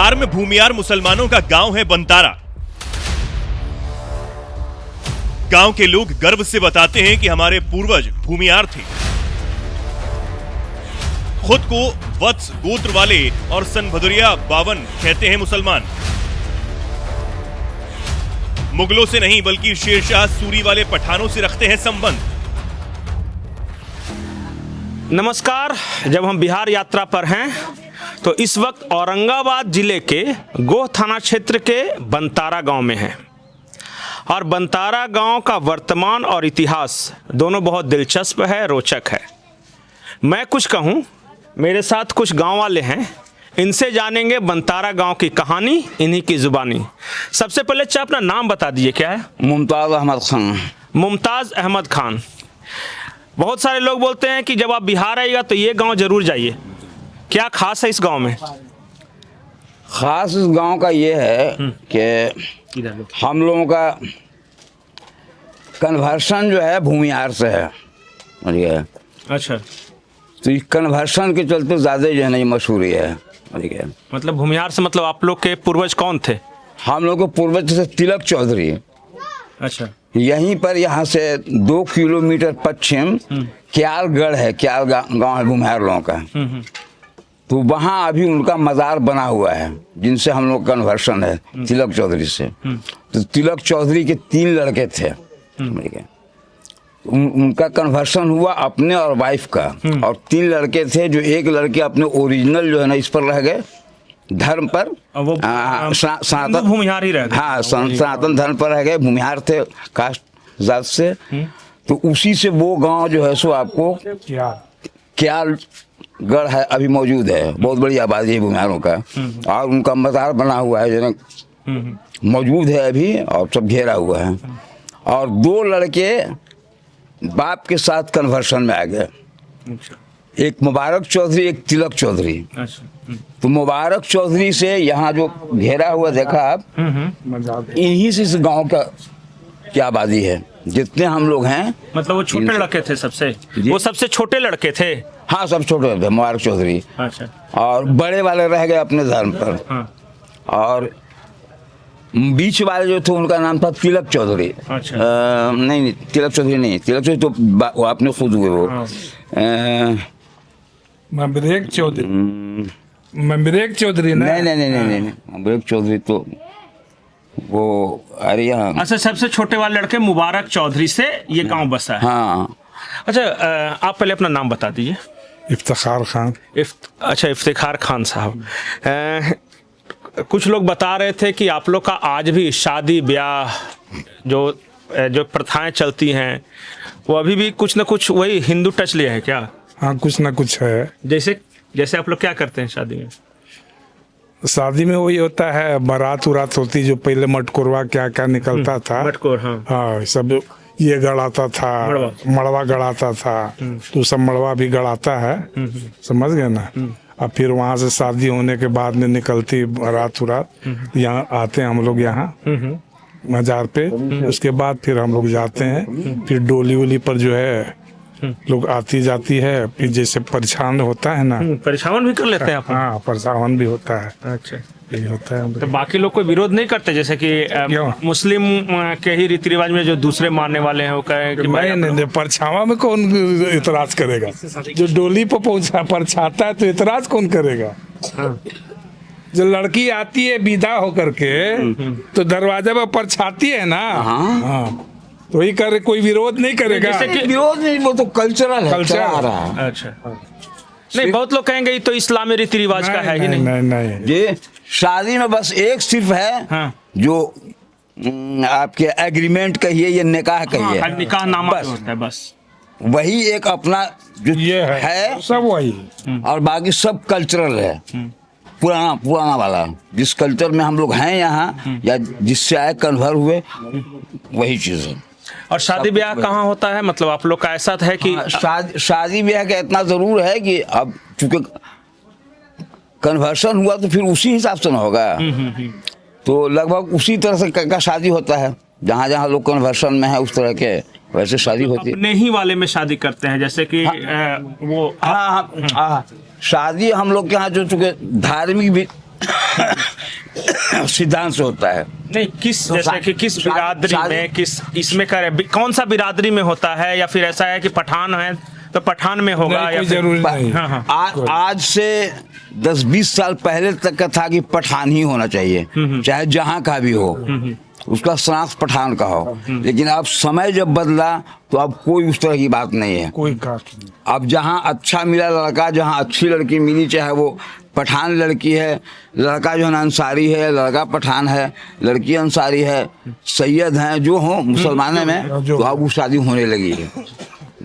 बिहार में भूमियार मुसलमानों का गांव है बनतारा। गांव के लोग गर्व से बताते हैं कि हमारे पूर्वज भूमियार थे। खुद को वत्स गोत्र वाले और सनभदुरिया बावन कहते हैं मुसलमान। मुगलों से नहीं बल्कि शेरशाह सूरी वाले पठानों से रखते हैं संबंध। नमस्कार। जब हम बिहार यात्रा पर हैं तो इस वक्त औरंगाबाद जिले के गोह थाना क्षेत्र के बनतारा गांव में हैं और बनतारा गांव का वर्तमान और इतिहास दोनों बहुत दिलचस्प है, रोचक है। मैं कुछ कहूं, मेरे साथ कुछ गांव वाले हैं, इनसे जानेंगे बनतारा गांव की कहानी इन्हीं की जुबानी। सबसे पहले चाहे अपना नाम बता दीजिए, क्या है? मुमताज़ अहमद खान। मुमताज़ अहमद खान। बहुत सारे लोग बोलते हैं कि जब आप बिहार आइएगा तो ये गांव जरूर जाइए। क्या खास है इस गांव में? ख़ास इस गांव का ये है कि हम लोगों का कन्वर्शन जो है भूमिहार से है। अच्छा, तो इस कन्वर्शन के चलते ज़्यादा जो है ना ये मशहूरी है। मतलब भूमिहार से मतलब आप लोग के पूर्वज कौन थे? हम लोग के पूर्वज से तिलक चौधरी। अच्छा, यहीं पर यहाँ से 2 किलोमीटर पश्चिम क्यालगढ़ है, क्याल गाँव है भूमिहार लोगों का। तो वहाँ अभी उनका मज़ार बना हुआ है जिनसे हम लोग कन्वर्शन है तिलक चौधरी से। तो तिलक चौधरी के 3 लड़के थे। उनका कन्वर्शन हुआ अपने और वाइफ का, और 3 लड़के थे जो एक लड़के अपने ओरिजिनल जो है ना इस पर रह गए, धर्म पर, सनातन भूमिहार ही रह गए। हाँ, सनातन धर्म पर रह गए, भूमिहार थे कास्ट जात से। तो उसी से वो गांव जो है सो आपको क्यालगढ़ है अभी मौजूद है। बहुत बड़ी आबादी है भूमिहारों का, और उनका मज़ार बना हुआ है जो मौजूद है अभी, और सब घेरा हुआ है। और 2 लड़के बाप के साथ कन्वर्शन में आ गए, एक मुबारक चौधरी, एक तिलक चौधरी। तो मुबारक चौधरी से यहाँ जो घेरा हुआ देखा आप, इन्हीं से इस गांव का क्या आबादी है, जितने हम लोग हैं। मतलब वो छोटे लड़के थे सबसे? वो सबसे छोटे लड़के थे? हाँ, सब छोटे थे मुबारक चौधरी। अच्छा। और बड़े वाले रह गए अपने धर्म पर। हाँ। और बीच वाले जो थे उनका नाम था तिलक चौधरी। अच्छा। नहीं, तिलक चौधरी नहीं, तिलक चौधरी तो वो आपने खुद हुए वो। मबरेक चौधरी। मबरेक चौधरी नहीं, मबरेक चौधरी तो वो अरे यहाँ। अच्छा, सबसे छोटे वाले लड़के मुबारक चौधरी से ये गांव बसा है। हाँ। अच्छा, आप पहले अपना नाम बता दीजिए। इफ्तिखार खान। अच्छा, इफ्तिखार खान साहब। कुछ लोग बता रहे थे कि आप लोग का आज भी शादी ब्याह जो प्रथाएं चलती हैं वो अभी भी कुछ ना कुछ वही हिंदू टच लिया है क्या? हाँ, कुछ ना कुछ है। जैसे आप लोग क्या करते हैं शादी में? शादी में वही होता है, बारात उरात होती, जो पहले मटकोरवा क्या क्या निकलता था। मटकोर, हाँ, सब ये गड़ाता था, मड़वा गड़ाता था। तो सब मड़वा भी गड़ाता है, समझ गए ना। और फिर वहाँ से शादी होने के बाद में निकलती बारात उरात, यहाँ आते हैं हम लोग यहाँ मजार पे। उसके बाद फिर हम लोग जाते हैं, फिर डोली वोली पर जो है लोग आती जाती है। फिर जैसे परिछावन होता है ना, परिछावन भी कर लेते हैं आप? हाँ, परिछावन भी होता है। अच्छा, यही होता है। तो बाकी लोग कोई विरोध नहीं करते? जैसे कि मुस्लिम के ही रीति रिवाज में जो दूसरे मानने वाले हैं वो कहें कि नहीं, परछावा में कौन इतराज करेगा? जो डोली पर पहुंचा परछाता है तो इतराज कौन करेगा? हाँ। जो लड़की आती है विदा होकर के तो दरवाजा पर परछाती है ना। हाँ, तो वही करे, कोई विरोध नहीं करेगा। जैसे कि विरोध नहीं, वो तो कल्चरल है, कल्चर आ रहा है। अच्छा, नहीं, बहुत लोग कहेंगे ये तो इस्लामी रीति रिवाज का है ही नहीं। नहीं, ये शादी में बस एक सिर्फ है। हाँ। जो आपके एग्रीमेंट कहिए या निकाह कहिए। हाँ, निकाह नामा होता है बस, वही एक अपना जो ये है सब वही। और बाकी सब कल्चरल है, पुराना वाला, जिस कल्चर में हम लोग हैं यहाँ या जिससे आए कन्वर्ट हुए, वही चीज़ है। और शादी ब्याह कहाँ होता है? मतलब आप लोग का ऐसा है कि शादी ब्याह का इतना जरूर है कि अब चूंकि कन्वर्शन हुआ तो फिर उसी हिसाब से ना होगा। तो लगभग उसी तरह से का शादी होता है, जहाँ जहाँ लोग कन्वर्शन में है उस तरह के वैसे शादी होती है। अपने ही वाले में शादी करते हैं, जैसे कि वो हाँ, शादी हम लोग के यहाँ जो चूंकि धार्मिक भी सिद्धांत से होता है। नहीं, किस जैसे कि किस बिरादरी में, किस इसमें कौन सा बिरादरी में होता है, या फिर ऐसा है कि पठान है तो पठान में होगा, नहीं, या कोई फिर जरूरी नहीं। हाँ हाँ आज से 10-20 साल पहले तक का था कि पठान ही होना चाहिए, चाहे जहां का भी हो, उसका शनाख्त पठान का हो। लेकिन अब समय जब बदला तो अब कोई उस तरह की बात नहीं है। कोई कास्ट नहीं। अब जहां अच्छा मिला लड़का, जहां अच्छी लड़की मिली, चाहे वो पठान लड़की है, लड़का जो है ना अंसारी है, लड़का पठान है, लड़की अंसारी है, सैयद हैं, जो हो मुसलमानों में, तो अब वो शादी होने लगी है।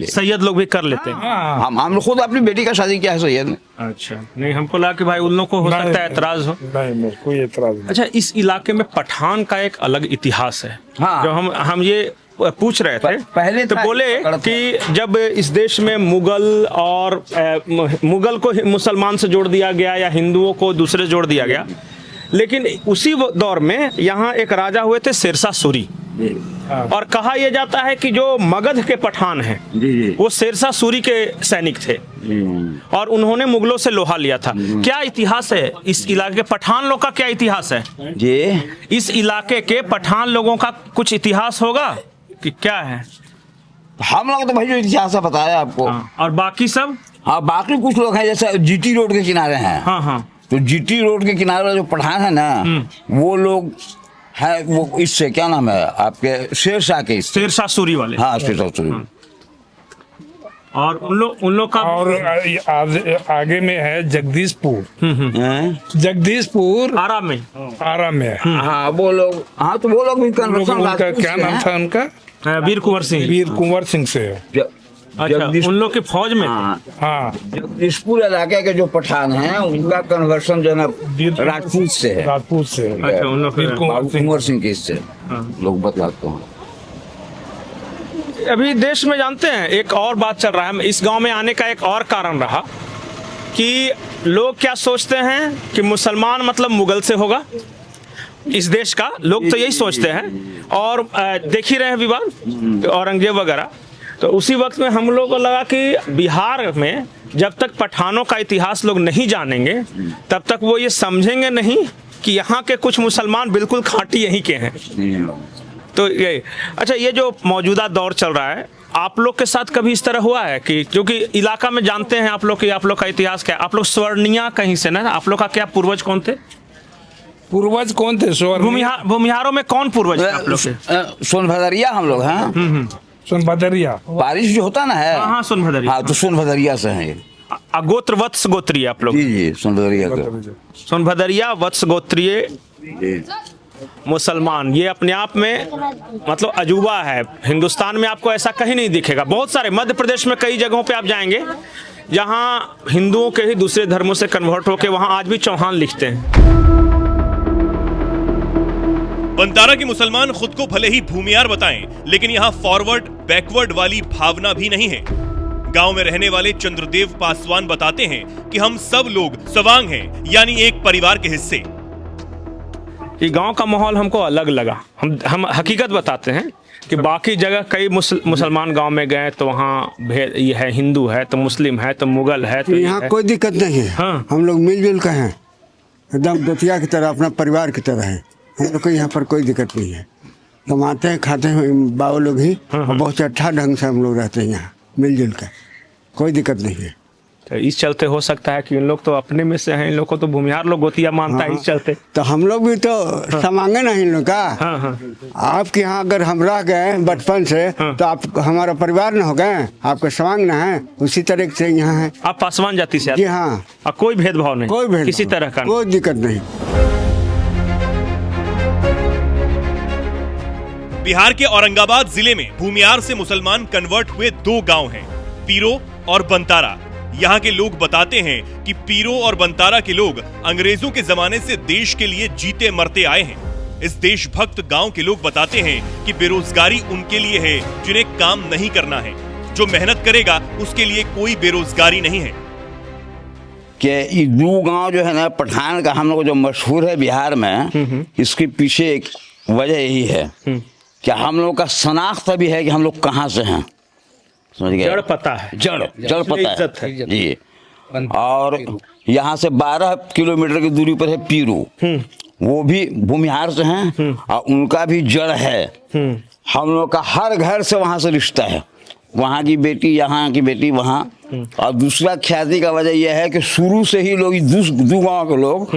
सैयद लोग भी कर लेते हैं। हम लोग खुद अपनी बेटी का शादी किया है सैयद ने। अच्छा, नहीं हमको लगा कि भाई उन लोग को हो सकता है एतराज हो। नहीं, कोई एतराज नहीं। अच्छा, इस इलाके में पठान का एक अलग इतिहास है। हाँ। जो हम ये पूछ रहे थे पहले तो बोले कि जब इस देश में मुगल और मुगल को मुसलमान से जोड़ दिया गया या हिंदुओं को दूसरे से जोड़ दिया गया, लेकिन उसी दौर में यहाँ एक राजा हुए थे शेरशाह सूरी, और कहा यह जाता है कि जो मगध के पठान हैं वो शेरशाह सूरी के सैनिक थे और उन्होंने मुगलों से लोहा लिया था। क्या इतिहास है इस इलाके के पठान लोग का? क्या इतिहास है जी? इस इलाके के पठान लोगों का कुछ इतिहास होगा कि क्या है? हम लोग तो भाई जो इतिहास है बताया आपको। हाँ, और बाकी सब? हाँ, बाकी कुछ लोग हैं जैसे जीटी रोड के किनारे हैं। हाँ हाँ, तो जीटी रोड के किनारे जो पठान है ना, वो लोग है, वो इससे क्या नाम है आपके, शेरशाह के इससे। शेरशाह सूरी वाले। हाँ, शेरशाह सूरी। और उन लोग का और आगे में है जगदीशपुर। हैं? जगदीशपुर आरा में। आरा में है। हाँ, वो लोग, हाँ तो वो लोग भी उनका क्या नाम था उनका? वीर कुंवर सिंह। वीर कुंवर सिंह से है। अच्छा, उन लोग की फौज में। हाँ, हाँ, जगदीशपुर इलाके के जो पठान हैं उनका कन्वर्सन जो है ना राजपूत से है। राजपूत से है। अच्छा, उन लोग वीर कुंवर सिंह। कुंवर सिंह के इससे लोग बतलाते हैं। अभी देश में जानते हैं एक और बात चल रहा है, इस गांव में आने का एक और कारण रहा कि लोग क्या सोचते हैं कि मुसलमान मतलब मुगल से होगा इस देश का, लोग तो यही सोचते हैं। और देख ही रहे हैं विवाद औरंगजेब वगैरह। तो उसी वक्त में हम लोग को लगा कि बिहार में जब तक पठानों का इतिहास लोग नहीं जानेंगे तब तक वो ये समझेंगे नहीं कि यहाँ के कुछ मुसलमान बिल्कुल खांटी यहीं के हैं। तो ये अच्छा, ये जो मौजूदा दौर चल रहा है, आप लोग के साथ कभी इस तरह हुआ है कि क्योंकि इलाका में जानते हैं आप लोग कि आप लोग का इतिहास क्या, आप लोग स्वर्णिया कहीं से ना, आप लोग का क्या पूर्वज कौन थे? पूर्वज कौन थे? भूमिहारों में कौन पूर्वज थे आप लोग के? सोनभद्रिया हम लोग हैं। सोनभद्रिया बारिश जो होता ना है। हाँ, सोनभद्रिया। हाँ, तो सोनभद्रिया से हैं ये। गोत्र वत्स गोत्रीय आप लोग? जी जी, सोनभद्रिया का। सोनभद्रिया वत्स गोत्रीय जी। मुसलमान, ये अपने आप में मतलब अजूबा है। हिंदुस्तान में आपको ऐसा कहीं नहीं दिखेगा। बहुत सारे मध्य प्रदेश में कई जगहों पे आप जाएंगे जहाँ हिंदुओं के ही दूसरे धर्मों से कन्वर्ट होकर वहाँ आज भी चौहान लिखते हैं। बंतारा के मुसलमान खुद को भले ही भूमियार बताएं, लेकिन यहाँ फॉरवर्ड बैकवर्ड वाली भावना भी नहीं है। गांव में रहने वाले चंद्रदेव पासवान बताते हैं कि हम सब लोग सवांग हैं, यानी एक परिवार के हिस्से। ये गांव का माहौल हमको अलग लगा। हम हकीकत बताते हैं कि बाकी जगह कई मुसलमान गांव में गए तो वहाँ भेद ये है, हिंदू है तो मुस्लिम है तो मुगल है तो यहाँ कोई दिक्कत नहीं है। हाँ। हम लोग मिलजुल के हैं, एकदम दोतिया की तरह, अपना परिवार की तरह है। हम लोग को यहाँ पर कोई दिक्कत नहीं है। कमाते हैं, खाते हैं बाबू लोग ही, और बहुत अच्छा ढंग से हम लोग रहते हैं यहाँ मिलजुल कर, कोई दिक्कत नहीं है। तो इस चलते हो सकता है कि इन लोग तो अपने में से हैं, इन लोग को तो भूमिहार लोग गोतिया मानता है, इस चलते तो हम लोग भी तो समांगे ना इन लोग का। हाँ हाँ। आपके यहाँ अगर हम रह गए बचपन से तो आप हमारा परिवार न हो गए, आपके समांग न है, उसी तरह से यहाँ है। आप पासवान जाति से आते जी हैं? हाँ। और कोई भेदभाव नहीं, कोई भेदभाव, किसी तरह का कोई दिक्कत नहीं। बिहार के औरंगाबाद जिले में भूमियार से मुसलमान कन्वर्ट हुए दो गांव हैं, पीरो और बंतारा। यहाँ के लोग बताते हैं कि पीरो और बंतारा के लोग अंग्रेजों के जमाने से देश के लिए जीते मरते आए हैं। इस देशभक्त गांव के लोग बताते हैं कि बेरोजगारी उनके लिए है जिन्हें काम नहीं करना है। जो मेहनत करेगा उसके लिए कोई बेरोजगारी नहीं है। कि ये दो गांव जो है ना पठान का हम लोग जो मशहूर है बिहार में, इसके पीछे एक वजह यही है कि हम लोग का शनाख्त भी है कि हम लोग कहाँ से हैं। समझ गए? जड़ पता है, जड़ पता है जी। और यहाँ से 12 किलोमीटर की दूरी पर है पीरो, वो भी भूमिहार से हैं और उनका भी जड़ है। हम लोग का हर घर से वहाँ से रिश्ता है, वहाँ की बेटी यहाँ की बेटी वहाँ। और दूसरा ख्याति का वजह यह है कि शुरू से ही लोग दो गाँव के लोग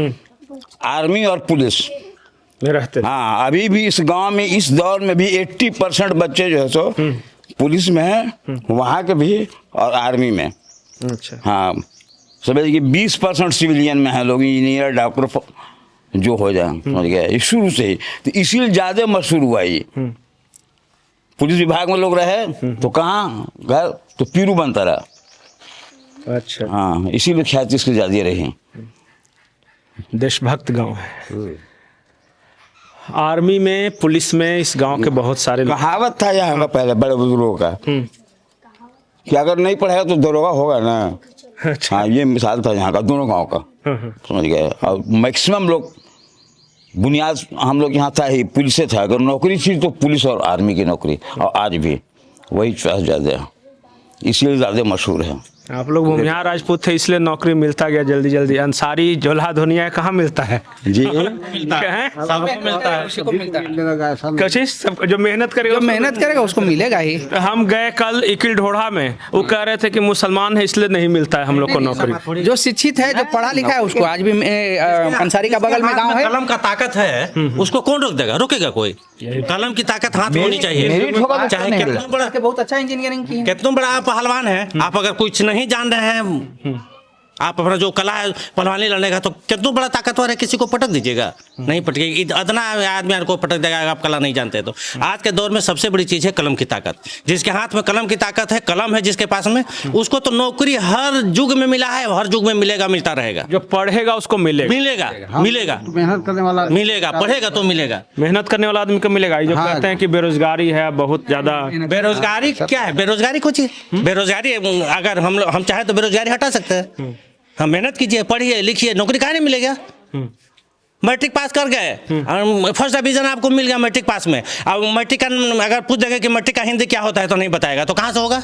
आर्मी और पुलिस में रहते। हाँ, अभी भी इस गांव में इस दौर में भी 80% बच्चे जो है सो पुलिस में है, वहाँ के भी और आर्मी में। अच्छा। हाँ, समझिए कि 20% सिविलियन में है लोग, इंजीनियर डॉक्टर जो हो जाए, समझ गया, ये शुरू से ही। तो इसीलिए ज़्यादा मशहूर हुआ ये। पुलिस विभाग में लोग रहे तो कहाँ घर तो पीरू बनता रहा। अच्छा। हाँ, इसीलिए ख्याति इसकी ज़्यादा रही। देशभक्त गांव है। आर्मी में, पुलिस में इस गांव के बहुत सारे लोग। कहावत था यहाँ का पहले बड़े बुजुर्गों का कि अगर नहीं पढ़ेगा तो दरोगा होगा ना। अच्छा। हाँ, ये मिसाल था यहाँ का दोनों गांव का, समझ गए। और मैक्सिमम लोग बुनियाद हम लोग यहाँ था ही पुलिस से था, अगर नौकरी थी तो पुलिस और आर्मी की नौकरी, और आज भी वही चॉइस ज़्यादा है, इसलिए ज़्यादा मशहूर है। आप लोग भूमिहार राजपूत थे इसलिए नौकरी मिलता गया जल्दी जल्दी। अंसारी जोल्हा धोनिया कहाँ मिलता है जी, सबको मिलता है, उसी को मिलता है। कोशिश सब जो मेहनत करेगा जो मेहनत करेगा उसको मिलेगा ही। हम गए कल इकिल ढोढ़ा में, वो कह रहे थे कि मुसलमान है इसलिए नहीं मिलता है हम लोग को नौकरी। जो शिक्षित है, जो पढ़ा लिखा है, उसको आज भी अंसारी का बगल में गांव है। कलम का ताकत है, उसको कौन रोक देगा? रोकेगा कोई? कलम की ताकत हाथ में होनी चाहिए। चाहे कितना बड़ा, बहुत अच्छा इंजीनियरिंग की है। कितना बड़ा आप पहलवान है, आप अगर कुछ नहीं जान रहे हैं, आप अपना जो कला है पहलवानी लड़ने का, तो कितना बड़ा ताकतवर है, किसी को पटक दीजिएगा? नहीं पटकेगा। इतना आदमी को पटक देगा आप कला नहीं जानते तो। आज के दौर में सबसे बड़ी चीज़ है कलम की ताकत। जिसके हाथ में कलम की ताकत है, कलम है जिसके पास में, उसको तो नौकरी हर युग में मिला है, हर युग में मिलेगा, मिलता रहेगा। जो पढ़ेगा उसको मिलेगा, मिलेगा मेहनत करने वाला मिलेगा, पढ़ेगा तो मिलेगा। मेहनत करने वाला आदमी को मिलेगा। जो कहते हैं कि बेरोजगारी है बहुत ज्यादा। बेरोजगारी क्या है? बेरोजगारी कुछ है? बेरोजगारी अगर हम चाहे तो बेरोजगारी हटा सकते हैं। हम मेहनत कीजिए, पढ़िए, लिखिए, नौकरी कहाँ नहीं मिलेगा? मैट्रिक पास कर गए, फर्स्ट डिवीजन आपको मिल गया मैट्रिक पास में। अब मैट्रिक का अगर पूछ देगा कि मैट्रिक का हिंदी क्या होता है तो नहीं बताएगा, तो कहाँ से होगा?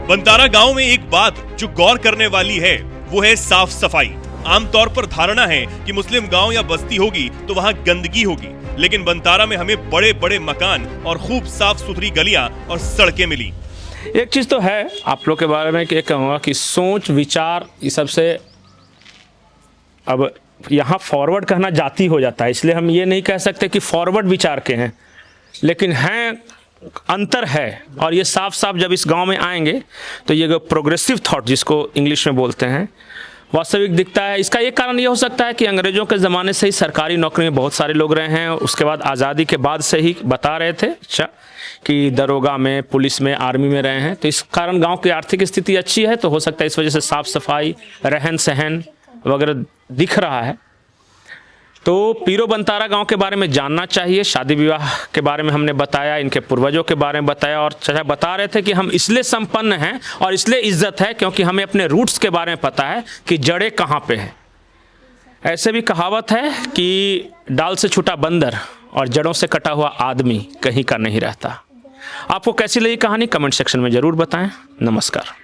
बंतारा गांव में एक बात जो गौर करने वाली है वो है साफ सफाई। आमतौर पर धारणा है कि मुस्लिम गांव या बस्ती होगी तो वहां गंदगी होगी, लेकिन बंतारा में हमें बड़े बड़े मकान और खूब साफ सुथरी गलियां और सड़कें मिली। एक चीज़ तो है आप लोग के बारे में कि कहूँगा कि सोच विचार इस सबसे अब यहाँ फॉरवर्ड कहना जाती हो जाता है, इसलिए हम ये नहीं कह सकते कि फॉरवर्ड विचार के हैं, लेकिन हैं, अंतर है। और ये साफ साफ जब इस गांव में आएंगे तो ये प्रोग्रेसिव थॉट जिसको इंग्लिश में बोलते हैं वास्तविक दिखता है। इसका एक कारण ये हो सकता है कि अंग्रेज़ों के ज़माने से ही सरकारी नौकरी में बहुत सारे लोग रहे हैं, उसके बाद आज़ादी के बाद से ही बता रहे थे अच्छा कि दरोगा में, पुलिस में, आर्मी में रहे हैं, तो इस कारण गांव की आर्थिक स्थिति अच्छी है, तो हो सकता है इस वजह से साफ़ सफाई, रहन सहन वगैरह दिख रहा है। तो पीरो बंतारा गांव के बारे में जानना चाहिए। शादी विवाह के बारे में हमने बताया, इनके पूर्वजों के बारे में बताया, और चाचा बता रहे थे कि हम इसलिए संपन्न हैं और इसलिए इज्जत है क्योंकि हमें अपने रूट्स के बारे में पता है कि जड़ें कहाँ पे है। ऐसे भी कहावत है कि डाल से छूटा बंदर और जड़ों से कटा हुआ आदमी कहीं का नहीं रहता। आपको कैसी लगी कहानी कमेंट सेक्शन में ज़रूर बताएं। नमस्कार।